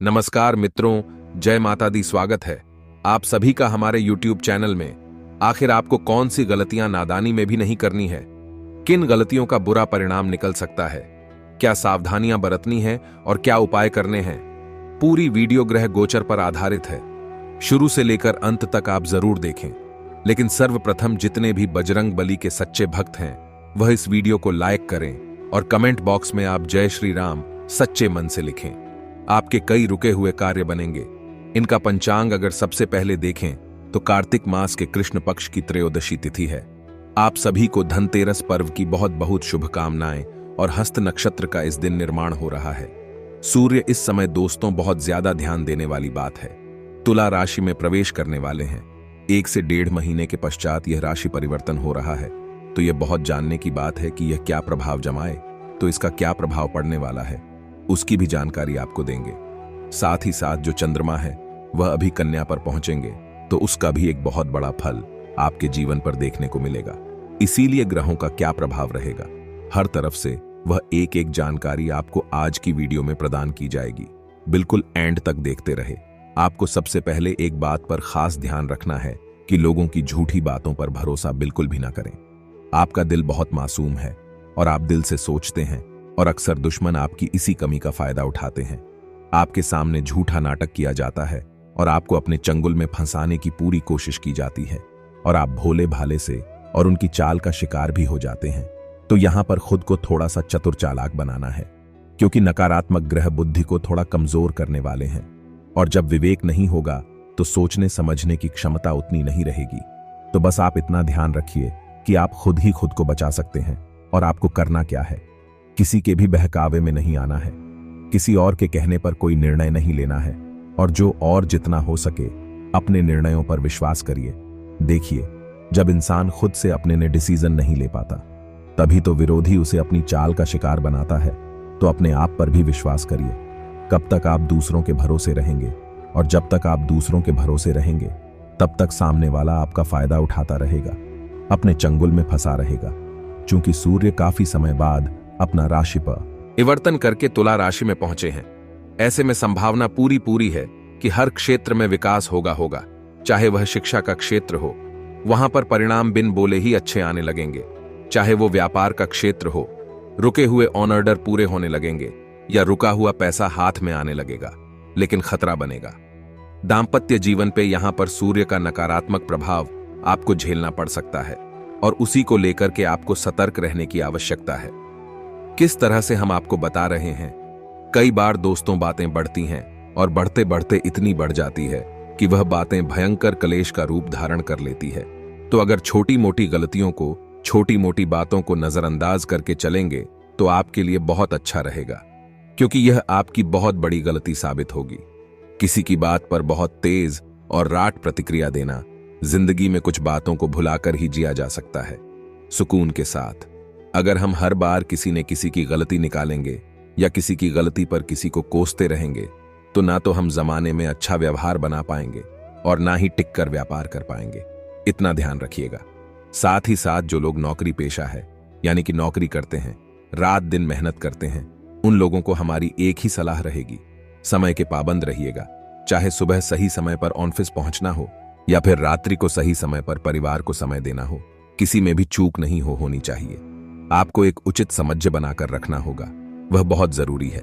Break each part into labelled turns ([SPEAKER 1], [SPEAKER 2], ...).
[SPEAKER 1] नमस्कार मित्रों, जय माता दी। स्वागत है आप सभी का हमारे YouTube चैनल में। आखिर आपको कौन सी गलतियां नादानी में भी नहीं करनी है? किन गलतियों का बुरा परिणाम निकल सकता है? क्या सावधानियां बरतनी है और क्या उपाय करने हैं? पूरी वीडियो ग्रह गोचर पर आधारित है। शुरू से लेकर अंत तक आप जरूर देखें। लेकिन सर्वप्रथम जितने भी बजरंग बली के सच्चे भक्त हैं वह इस वीडियो को लाइक करें और कमेंट बॉक्स में आप जय श्री राम सच्चे मन से लिखें। आपके कई रुके हुए कार्य बनेंगे। इनका पंचांग अगर सबसे पहले देखें तो कार्तिक मास के कृष्ण पक्ष की त्रयोदशी तिथि है। आप सभी को धनतेरस पर्व की बहुत बहुत शुभकामनाएं और हस्त नक्षत्र का इस दिन निर्माण हो रहा है। सूर्य इस समय दोस्तों बहुत ज्यादा ध्यान देने वाली बात है। तुला राशि में प्रवेश करने वाले हैं। 1 से 1.5 महीने के पश्चात यह राशि परिवर्तन हो रहा है, तो यह बहुत जानने की बात है कि यह क्या प्रभाव जमाए, तो इसका क्या प्रभाव पड़ने वाला है उसकी भी जानकारी आपको देंगे। साथ ही साथ जो चंद्रमा है वह अभी कन्या पर पहुंचेंगे, तो उसका भी एक बहुत बड़ा फल आपके जीवन पर देखने को मिलेगा। इसीलिए ग्रहों का क्या प्रभाव रहेगा, हर तरफ से वह एक एक जानकारी आपको आज की वीडियो में प्रदान की जाएगी। बिल्कुल एंड तक देखते रहे। आपको सबसे पहले एक बात पर खास ध्यान रखना है कि लोगों की झूठी बातों पर भरोसा बिल्कुल भी ना करें। आपका दिल बहुत मासूम है और आप दिल से सोचते हैं, और अक्सर दुश्मन आपकी इसी कमी का फायदा उठाते हैं। आपके सामने झूठा नाटक किया जाता है और आपको अपने चंगुल में फंसाने की पूरी कोशिश की जाती है, और आप भोले भाले से और उनकी चाल का शिकार भी हो जाते हैं। तो यहां पर खुद को थोड़ा सा चतुर चालाक बनाना है, क्योंकि नकारात्मक ग्रह बुद्धि को थोड़ा कमजोर करने वाले हैं, और जब विवेक नहीं होगा तो सोचने समझने की क्षमता उतनी नहीं रहेगी। तो बस आप इतना ध्यान रखिए कि आप खुद ही खुद को बचा सकते हैं। और आपको करना क्या है, किसी के भी बहकावे में नहीं आना है, किसी और के कहने पर कोई निर्णय नहीं लेना है, और जो और जितना हो सके अपने निर्णयों पर विश्वास करिए। देखिए, जब इंसान खुद से अपने ने डिसीजन नहीं ले पाता तभी तो विरोधी उसे अपनी चाल का शिकार बनाता है। तो अपने आप पर भी विश्वास करिए। कब तक आप दूसरों के भरोसे रहेंगे, और जब तक आप दूसरों के भरोसे रहेंगे तब तक सामने वाला आपका फायदा उठाता रहेगा, अपने चंगुल में फंसा रहेगा। चूंकि सूर्य काफी समय बाद अपना राशि परिवर्तन करके तुला राशि में पहुंचे हैं, ऐसे में संभावना पूरी है कि हर क्षेत्र में विकास होगा। चाहे वह शिक्षा का क्षेत्र हो, वहां पर परिणाम बिन बोले ही अच्छे आने लगेंगे। चाहे वो व्यापार का क्षेत्र हो, रुके हुए ऑन ऑर्डर पूरे होने लगेंगे, या रुका हुआ पैसा हाथ में आने लगेगा, लेकिन खतरा बनेगा। दांपत्य जीवन पे यहां पर सूर्य का नकारात्मक प्रभाव आपको झेलना पड़ सकता है, और उसी को लेकर के आपको सतर्क रहने की आवश्यकता है। किस तरह से हम आपको बता रहे हैं, कई बार दोस्तों बातें बढ़ती हैं और बढ़ते बढ़ते इतनी बढ़ जाती है कि वह बातें भयंकर कलेश का रूप धारण कर लेती है। तो अगर छोटी मोटी गलतियों को, छोटी मोटी बातों को नजरअंदाज करके चलेंगे तो आपके लिए बहुत अच्छा रहेगा, क्योंकि यह आपकी बहुत बड़ी गलती साबित होगी। किसी की बात पर बहुत तेज और राट प्रतिक्रिया देना, जिंदगी में कुछ बातों को भुलाकर ही जिया जा सकता है सुकून के साथ। अगर हम हर बार किसी ने किसी की गलती निकालेंगे या किसी की गलती पर किसी को कोसते रहेंगे, तो ना तो हम जमाने में अच्छा व्यवहार बना पाएंगे और ना ही टिक कर व्यापार कर पाएंगे। इतना ध्यान रखिएगा। साथ ही साथ जो लोग नौकरी पेशा है, यानी कि नौकरी करते हैं, रात दिन मेहनत करते हैं, उन लोगों को हमारी एक ही सलाह रहेगी, समय के पाबंद रहिएगा। चाहे सुबह सही समय पर ऑफिस पहुंचना हो या फिर रात्रि को सही समय पर परिवार को समय देना हो, किसी में भी चूक नहीं होनी चाहिए। आपको एक उचित समझ बनाकर रखना होगा, वह बहुत जरूरी है।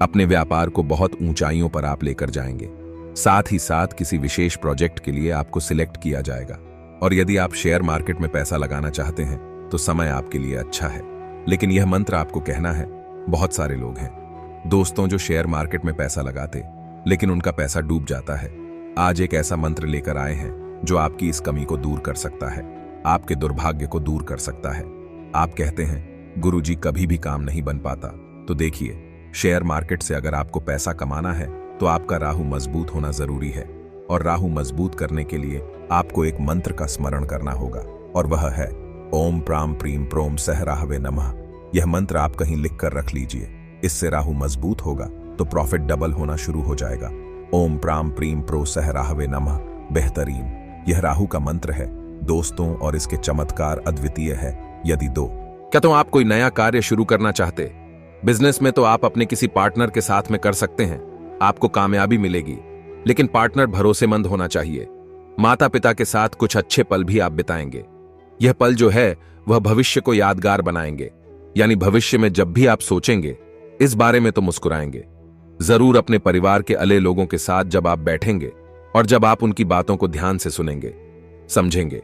[SPEAKER 1] अपने व्यापार को बहुत ऊंचाइयों पर आप लेकर जाएंगे। साथ ही साथ किसी विशेष प्रोजेक्ट के लिए आपको सिलेक्ट किया जाएगा, और यदि आप शेयर मार्केट में पैसा लगाना चाहते हैं तो समय आपके लिए अच्छा है। लेकिन यह मंत्र आपको कहना है। बहुत सारे लोग हैं दोस्तों जो शेयर मार्केट में पैसा लगाते लेकिन उनका पैसा डूब जाता है। आज एक ऐसा मंत्र लेकर आए हैं जो आपकी इस कमी को दूर कर सकता है, आपके दुर्भाग्य को दूर कर सकता है। आप कहते हैं गुरुजी कभी भी काम नहीं बन पाता, तो देखिए, शेयर मार्केट से अगर आपको पैसा कमाना है तो आपका राहु मजबूत होना जरूरी है, और राहु मजबूत करने के लिए आपको एक मंत्र का स्मरण करना होगा, और वह है ओम प्राम प्रीम प्रोम सह राहवे नमः। यह मंत्र आप कहीं लिख कर रख लीजिए। इससे राहु मजबूत होगा तो प्रॉफिट डबल होना शुरू हो जाएगा। ओम प्राम प्रीम प्रो सह राहवे नमः बेहतरीन यह राहु का मंत्र है दोस्तों, और इसके चमत्कार अद्वितीय है। यदि क्या तो आप कोई नया कार्य शुरू करना चाहते, बिजनेस में तो आप अपने किसी पार्टनर के साथ में कर सकते हैं, आपको कामयाबी मिलेगी, लेकिन पार्टनर भरोसेमंद होना चाहिए। माता पिता के साथ कुछ अच्छे पल भी आप बिताएंगे। यह पल जो है वह भविष्य को यादगार बनाएंगे, यानी भविष्य में जब भी आप सोचेंगे इस बारे में तो मुस्कुराएंगे। जरूर अपने परिवार के अले लोगों के साथ जब आप बैठेंगे और जब आप उनकी बातों को ध्यान से सुनेंगे, समझेंगे,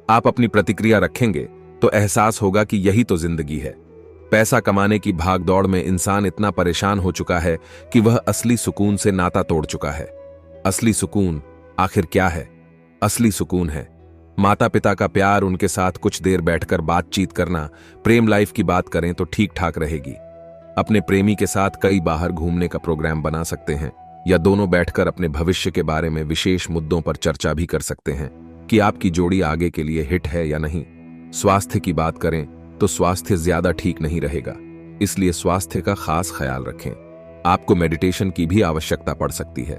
[SPEAKER 1] आप अपनी प्रतिक्रिया रखेंगे, तो एहसास होगा कि यही तो जिंदगी है। पैसा कमाने की भागदौड़ में इंसान इतना परेशान हो चुका है कि वह असली सुकून से नाता तोड़ चुका है। असली सुकून आखिर क्या है? असली सुकून है माता पिता का प्यार, उनके साथ कुछ देर बैठकर बातचीत करना। प्रेम लाइफ की बात करें तो ठीक ठाक रहेगी। अपने प्रेमी के साथ कई बाहर घूमने का प्रोग्राम बना सकते हैं, या दोनों बैठकर अपने भविष्य के बारे में विशेष मुद्दों पर चर्चा भी कर सकते हैं कि आपकी जोड़ी आगे के लिए हिट है या नहीं। स्वास्थ्य की बात करें तो स्वास्थ्य ज्यादा ठीक नहीं रहेगा, इसलिए स्वास्थ्य का खास ख्याल रखें। आपको मेडिटेशन की भी आवश्यकता पड़ सकती है।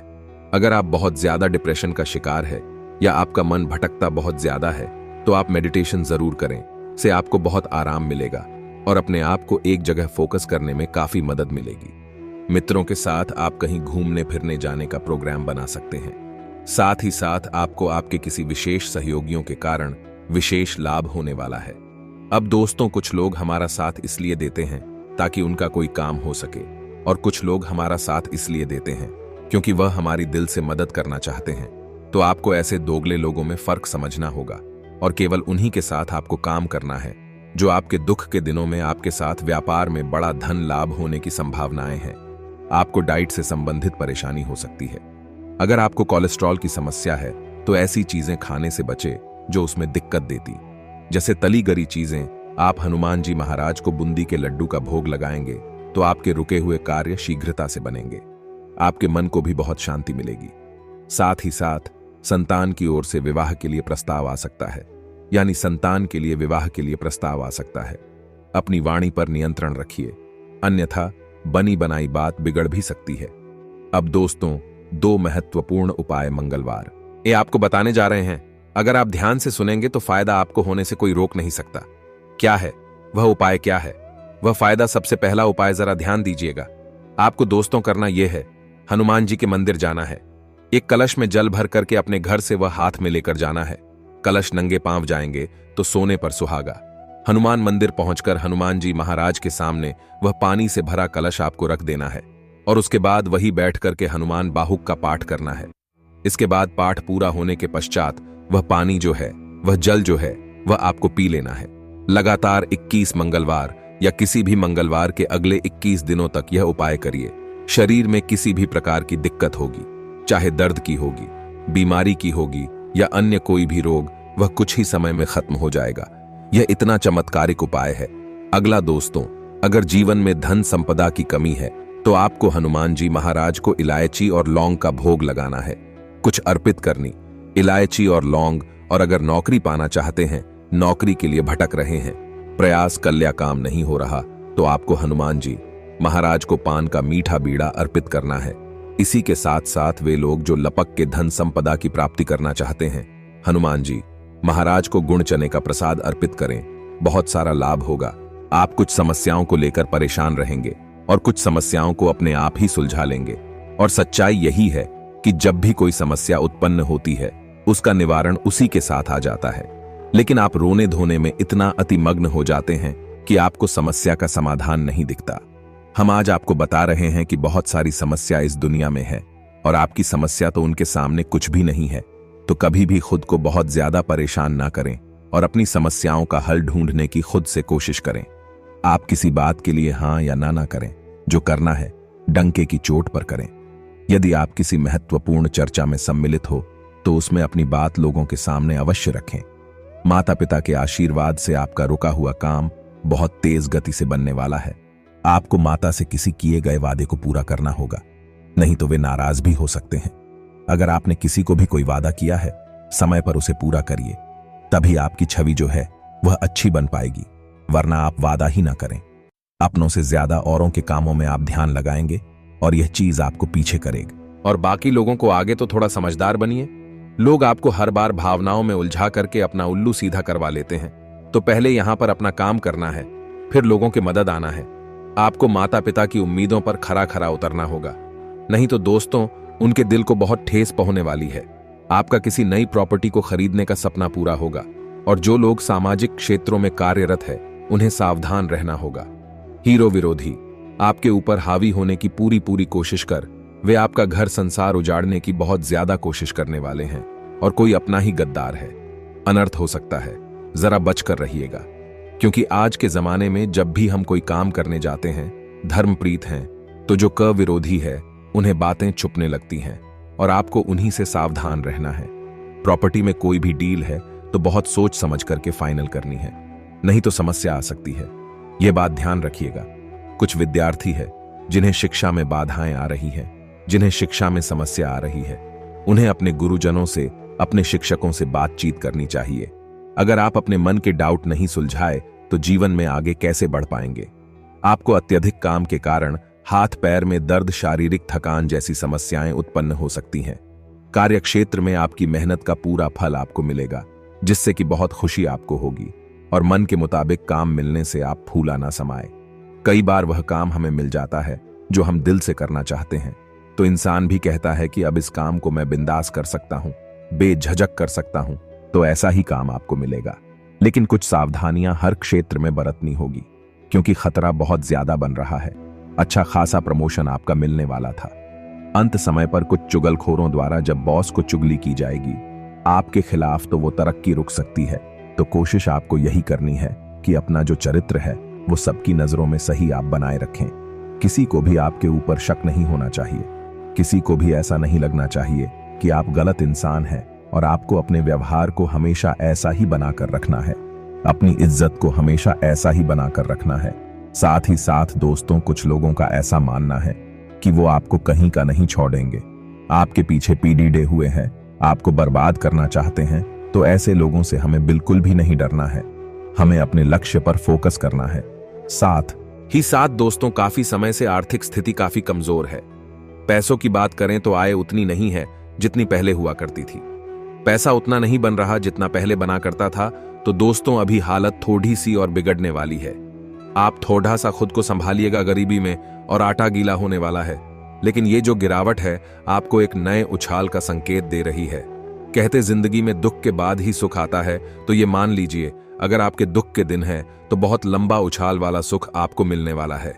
[SPEAKER 1] अगर आप बहुत ज्यादा डिप्रेशन का शिकार है या आपका मन भटकता बहुत ज्यादा है, तो आप मेडिटेशन जरूर करें। से आपको बहुत आराम मिलेगा और अपने आप को एक जगह फोकस करने में काफी मदद मिलेगी। मित्रों के साथ आप कहीं घूमने फिरने जाने का प्रोग्राम बना सकते हैं। साथ ही साथ आपको आपके किसी विशेष सहयोगियों के कारण विशेष लाभ होने वाला है। अब दोस्तों, कुछ लोग हमारा साथ इसलिए देते हैं ताकि उनका कोई काम हो सके, और कुछ लोग हमारा साथ इसलिए देते हैं क्योंकि वह हमारी दिल से मदद करना चाहते हैं। तो आपको ऐसे दोगले लोगों में फर्क समझना होगा और केवल उन्हीं के साथ आपको काम करना है जो आपके दुख के दिनों में आपके साथ व्यापार में बड़ा धन लाभ होने की संभावनाएं हैं। आपको डाइट से संबंधित परेशानी हो सकती है। अगर आपको कोलेस्ट्रॉल की समस्या है तो ऐसी चीजें खाने से बचे जो उसमें दिक्कत देती, जैसे तली गरी चीजें। आप हनुमान जी महाराज को बूंदी के लड्डू का भोग लगाएंगे तो आपके रुके हुए कार्य शीघ्रता से बनेंगे। आपके मन को भी बहुत शांति मिलेगी। साथ ही साथ संतान की ओर से विवाह के लिए प्रस्ताव आ सकता है, यानी संतान के लिए विवाह के लिए प्रस्ताव आ सकता है। अपनी वाणी पर नियंत्रण रखिए, अन्यथा बनी बनाई बात बिगड़ भी सकती है। अब दोस्तों, 2 महत्वपूर्ण उपाय मंगलवार ये आपको बताने जा रहे हैं। अगर आप ध्यान से सुनेंगे तो फायदा आपको होने से कोई रोक नहीं सकता। क्या है वह उपाय? क्या है वह फायदा? सबसे पहला उपाय जरा ध्यान दीजिएगा। आपको दोस्तों करना यह है, हनुमान जी के मंदिर जाना है। एक कलश में जल भर करके अपने घर से वह हाथ में लेकर जाना है। कलश नंगे पांव जाएंगे तो सोने पर सुहागा। हनुमान मंदिर पहुंचकर हनुमान जी महाराज के सामने वह पानी से भरा कलश आपको रख देना है और उसके बाद वही बैठ करके हनुमान बाहुक का पाठ करना है। इसके बाद पाठ पूरा होने के पश्चात वह पानी जो है, वह जल जो है, वह आपको पी लेना है। लगातार 21 मंगलवार या किसी भी मंगलवार के अगले 21 दिनों तक यह उपाय करिए। शरीर में किसी भी प्रकार की दिक्कत होगी, चाहे दर्द की होगी, बीमारी की होगी या अन्य कोई भी रोग, वह कुछ ही समय में खत्म हो जाएगा। यह इतना चमत्कारिक उपाय है। अगला दोस्तों, अगर जीवन में धन संपदा की कमी है तो आपको हनुमान जी महाराज को इलायची और लौंग का भोग लगाना है, कुछ अर्पित करनी। इलायची और लौंग। और अगर नौकरी पाना चाहते हैं, नौकरी के लिए भटक रहे हैं, प्रयास कल्या काम नहीं हो रहा, तो आपको हनुमान जी महाराज को पान का मीठा बीड़ा अर्पित करना है। इसी के साथ साथ वे लोग जो लपक के धन संपदा की प्राप्ति करना चाहते हैं, हनुमान जी महाराज को गुड़ चने का प्रसाद अर्पित करें। बहुत सारा लाभ होगा। आप कुछ समस्याओं को लेकर परेशान रहेंगे और कुछ समस्याओं को अपने आप ही सुलझा लेंगे। और सच्चाई यही है कि जब भी कोई समस्या उत्पन्न होती है, उसका निवारण उसी के साथ आ जाता है। लेकिन आप रोने धोने में इतना अतिमग्न हो जाते हैं कि आपको समस्या का समाधान नहीं दिखता। हम आज आपको बता रहे हैं कि बहुत सारी समस्या इस दुनिया में है और आपकी समस्या तो उनके सामने कुछ भी नहीं है। तो कभी भी खुद को बहुत ज्यादा परेशान ना करें और अपनी समस्याओं का हल ढूंढने की खुद से कोशिश करें। आप किसी बात के लिए हाँ या ना करें। जो करना है डंके की चोट पर करें। यदि आप किसी महत्वपूर्ण चर्चा में सम्मिलित हो तो उसमें अपनी बात लोगों के सामने अवश्य रखें। माता पिता के आशीर्वाद से आपका रुका हुआ काम बहुत तेज गति से बनने वाला है। आपको माता से किसी किए गए वादे को पूरा करना होगा, नहीं तो वे नाराज भी हो सकते हैं। अगर आपने किसी को भी कोई वादा किया है, समय पर उसे पूरा करिए, तभी आपकी छवि जो है वह अच्छी बन पाएगी, वरना आप वादा ही ना करें। अपनों से ज्यादा औरों के कामों में आप ध्यान लगाएंगे और यह चीज आपको पीछे करेगी। और बाकी लोगों को आगे तो थोड़ा समझदार बनिए। लोग आपको हर बार भावनाओं में उलझा करके अपना उल्लू सीधा करवा लेते हैं। तो पहले यहां पर अपना काम करना है, फिर लोगों की मदद आना है। आपको माता पिता की उम्मीदों पर खरा खरा उतरना होगा, नहीं तो दोस्तों उनके दिल को बहुत ठेस पहुंचने वाली है। आपका किसी नई प्रॉपर्टी को खरीदने का सपना पूरा होगा। और जो लोग सामाजिक क्षेत्रों में कार्यरत है उन्हें सावधान रहना होगा। हीरो विरोधी आपके ऊपर हावी होने की पूरी कोशिश कर वे आपका घर संसार उजाड़ने की बहुत ज्यादा कोशिश करने वाले हैं। और कोई अपना ही गद्दार है। अनर्थ हो सकता है, जरा बचकर रहिएगा। क्योंकि आज के जमाने में जब भी हम कोई काम करने जाते हैं, धर्मप्रीत हैं, तो जो क विरोधी है उन्हें बातें छुपने लगती हैं और आपको उन्हीं से सावधान रहना है। प्रॉपर्टी में कोई भी डील है तो बहुत सोच समझ करके फाइनल करनी है, नहीं तो समस्या आ सकती है। यह बात ध्यान रखिएगा। कुछ विद्यार्थी है जिन्हें शिक्षा में बाधाएं आ रही हैं, जिन्हें शिक्षा में समस्या आ रही है, उन्हें अपने गुरुजनों से, अपने शिक्षकों से बातचीत करनी चाहिए। अगर आप अपने मन के डाउट नहीं सुलझाए तो जीवन में आगे कैसे बढ़ पाएंगे। आपको अत्यधिक काम के कारण हाथ पैर में दर्द, शारीरिक थकान जैसी समस्याएं उत्पन्न हो सकती हैं। कार्यक्षेत्र में आपकी मेहनत का पूरा फल आपको मिलेगा, जिससे कि बहुत खुशी आपको होगी और मन के मुताबिक काम मिलने से आप फूला ना समाए। कई बार वह काम हमें मिल जाता है जो हम दिल से करना चाहते हैं, तो इंसान भी कहता है कि अब इस काम को मैं बिंदास कर सकता हूं, बेझिझक कर सकता हूं, तो ऐसा ही काम आपको मिलेगा। लेकिन कुछ सावधानियां हर क्षेत्र में बरतनी होगी, क्योंकि खतरा बहुत ज्यादा बन रहा है। अच्छा खासा प्रमोशन आपका मिलने वाला था, अंत समय पर कुछ चुगलखोरों द्वारा जब बॉस को चुगली की जाएगी आपके खिलाफ, तो वो तरक्की रुक सकती है। तो कोशिश आपको यही करनी है कि अपना जो चरित्र है वो सबकी नजरों में सही आप बनाए रखें। किसी को भी आपके ऊपर शक नहीं होना चाहिए, किसी को भी ऐसा नहीं लगना चाहिए कि आप गलत इंसान हैं। और आपको अपने व्यवहार को हमेशा ऐसा ही बनाकर रखना है, अपनी इज्जत को हमेशा ऐसा ही बनाकर रखना है। साथ ही साथ दोस्तों, कुछ लोगों का ऐसा मानना है कि वो आपको कहीं का नहीं छोड़ेंगे, आपके पीछे पीढ़ी हुए हैं, आपको बर्बाद करना चाहते हैं। तो ऐसे लोगों से हमें बिल्कुल भी नहीं डरना है, हमें अपने लक्ष्य पर फोकस करना है। साथ ही साथ दोस्तों, काफी समय से आर्थिक स्थिति काफी कमजोर है। पैसों की बात करें तो आय उतनी नहीं है जितनी पहले हुआ करती थी। पैसा उतना नहीं बन रहा जितना पहले बना करता था। तो दोस्तों अभी हालत थोड़ी सी और बिगड़ने वाली है। आप थोड़ा सा खुद को संभालिएगा गरीबी में, और आटा गीला होने वाला है। लेकिन ये जो गिरावट है आपको एक नए उछाल का संकेत दे रही है। कहते जिंदगी में दुख के बाद ही सुख आता है, तो ये मान लीजिए अगर आपके दुख के दिन है तो बहुत लंबा उछाल वाला सुख आपको मिलने वाला है।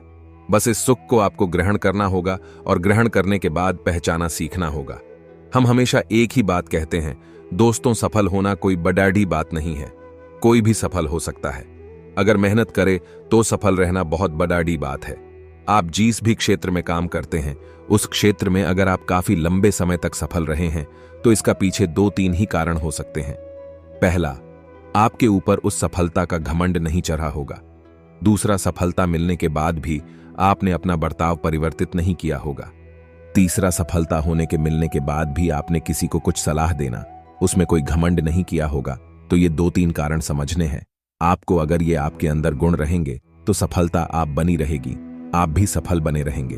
[SPEAKER 1] बस इस सुख को आपको ग्रहण करना होगा और ग्रहण करने के बाद पहचाना सीखना होगा। हम हमेशा एक ही बात कहते हैं दोस्तों, सफल होना कोई बड़ी बात नहीं है, कोई भी सफल हो सकता है। अगर मेहनत करे तो सफल रहना बहुत बड़ी बात है। आप जिस भी क्षेत्र में काम करते हैं उस क्षेत्र में अगर आप काफी लंबे समय तक सफल रहे हैं तो इसका पीछे 2-3 ही कारण हो सकते हैं। पहला, आपके ऊपर उस सफलता का घमंड नहीं चढ़ा होगा। दूसरा, सफलता मिलने के बाद भी आपने अपना बर्ताव परिवर्तित नहीं किया होगा। तीसरा, सफलता होने के मिलने के बाद भी आपने किसी को कुछ सलाह देना, उसमें कोई घमंड नहीं किया होगा। तो ये 2-3 कारण समझने हैं आपको। अगर ये आपके अंदर गुण रहेंगे तो सफलता आप बनी रहेगी, आप भी सफल बने रहेंगे।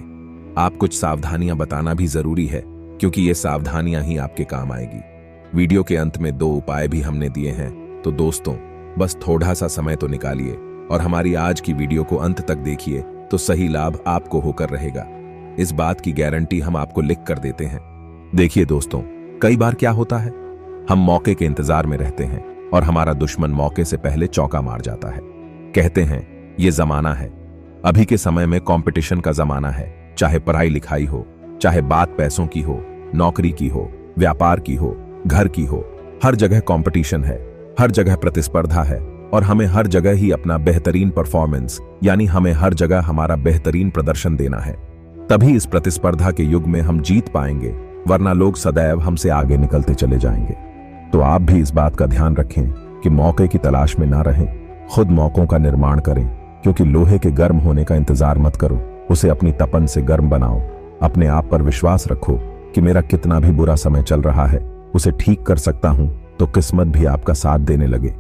[SPEAKER 1] आप कुछ सावधानियां बताना भी जरूरी है, क्योंकि ये सावधानियां ही आपके काम आएगी। वीडियो के अंत में 2 उपाय भी हमने दिए हैं। तो दोस्तों बस थोड़ा सा समय तो निकालिए और हमारी आज की वीडियो को अंत तक देखिए, तो सही लाभ आपको होकर रहेगा। इस बात की गारंटी हम आपको लिख कर देते हैं। देखिए दोस्तों, कई बार क्या होता है, हम मौके के इंतजार में रहते हैं और हमारा दुश्मन मौके से पहले चौका मार जाता है। कहते हैं ये जमाना है, अभी के समय में कंपटीशन का जमाना है। चाहे पढ़ाई लिखाई हो, चाहे बात पैसों की हो, नौकरी की हो, व्यापार की हो, घर की हो, हर जगह कंपटीशन है, हर जगह प्रतिस्पर्धा है। और हमें हर जगह ही अपना बेहतरीन परफॉर्मेंस, यानी हमें हर जगह हमारा बेहतरीन प्रदर्शन देना है। तभी इस प्रतिस्पर्धा के युग में हम जीत पाएंगे, वरना लोग सदैव हमसे आगे निकलते चले जाएंगे। तो आप भी इस बात का ध्यान रखें कि मौके की तलाश में ना रहें, खुद मौकों का निर्माण करें। क्योंकि लोहे के गर्म होने का इंतजार मत करो, उसे अपनी तपन से गर्म बनाओ। अपने आप पर विश्वास रखो कि मेरा कितना भी बुरा समय चल रहा है उसे ठीक कर सकता हूं, तो किस्मत भी आपका साथ देने लगे।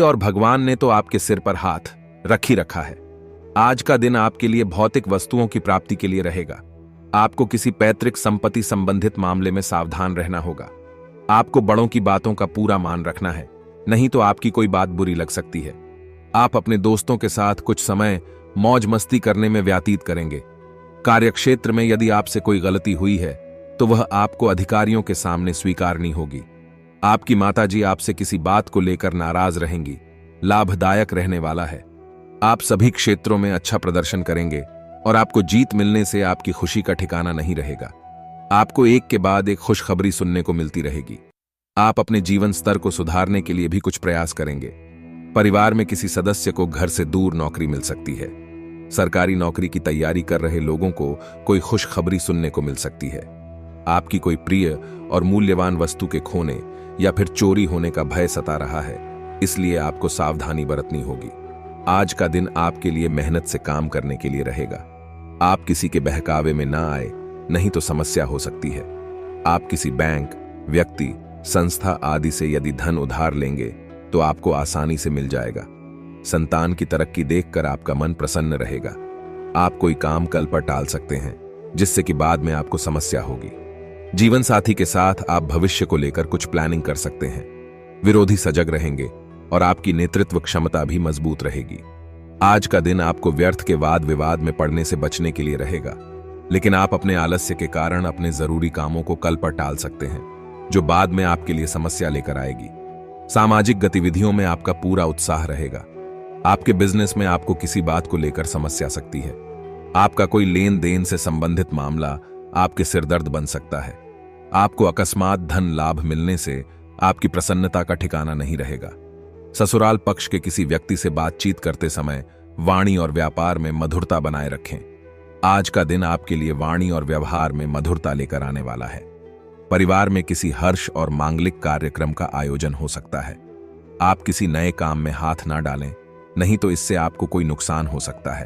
[SPEAKER 1] और भगवान ने तो आपके सिर पर हाथ रख ही रखा है। आज का दिन आपके लिए भौतिक वस्तुओं की प्राप्ति के लिए रहेगा। आपको किसी पैतृक संपत्ति संबंधित मामले में सावधान रहना होगा। आपको बड़ों की बातों का पूरा मान रखना है, नहीं तो आपकी कोई बात बुरी लग सकती है। आप अपने दोस्तों के साथ कुछ समय मौज मस्ती करने में व्यतीत करेंगे। कार्यक्षेत्र में यदि आपसे कोई गलती हुई है तो वह आपको अधिकारियों के सामने स्वीकारनी होगी। आपकी माताजी आपसे किसी बात को लेकर नाराज रहेंगी। लाभदायक रहने वाला है। आप सभी क्षेत्रों में अच्छा प्रदर्शन करेंगे और आपको जीत मिलने से आपकी खुशी का ठिकाना नहीं रहेगा। आपको एक के बाद एक खुशखबरी सुनने को मिलती रहेगी। आप अपने जीवन स्तर को सुधारने के लिए भी कुछ प्रयास करेंगे। परिवार में किसी सदस्य को घर से दूर नौकरी मिल सकती है। सरकारी नौकरी की तैयारी कर रहे लोगों को कोई खुशखबरी सुनने को मिल सकती है। आपकी कोई प्रिय और मूल्यवान वस्तु के खोने या फिर चोरी होने का भय सता रहा है, इसलिए आपको सावधानी बरतनी होगी। आज का दिन आपके लिए मेहनत से काम करने के लिए रहेगा। आप किसी के बहकावे में ना आए, नहीं तो समस्या हो सकती है। आप किसी बैंक, व्यक्ति, संस्था आदि से यदि धन उधार लेंगे तो आपको आसानी से मिल जाएगा। संतान की तरक्की देखकर आपका मन प्रसन्न रहेगा। आप कोई काम कल पर टाल सकते हैं, जिससे कि बाद में आपको समस्या होगी। जीवन साथी के साथ आप भविष्य को लेकर कुछ प्लानिंग कर सकते हैं। विरोधी सजग रहेंगे और आपकी नेतृत्व क्षमता भी मजबूत रहेगी। आज का दिन आपको व्यर्थ के वाद विवाद में पड़ने से बचने के लिए रहेगा, लेकिन आप अपने आलस्य के कारण अपने जरूरी कामों को कल पर टाल सकते हैं, जो बाद में आपके लिए समस्या लेकर आएगी। सामाजिक गतिविधियों में आपका पूरा उत्साह रहेगा। आपके बिजनेस में आपको किसी बात को लेकर समस्या सकती है। आपका कोई लेन देन से संबंधित मामला आपके सिरदर्द बन सकता है। आपको अकस्मात धन लाभ मिलने से आपकी प्रसन्नता का ठिकाना नहीं रहेगा। ससुराल पक्ष के किसी व्यक्ति से बातचीत करते समय वाणी और व्यापार में मधुरता बनाए रखें। आज का दिन आपके लिए वाणी और व्यवहार में मधुरता लेकर आने वाला है। परिवार में किसी हर्ष और मांगलिक कार्यक्रम का आयोजन हो सकता है। आप किसी नए काम में हाथ ना डालें, नहीं तो इससे आपको कोई नुकसान हो सकता है।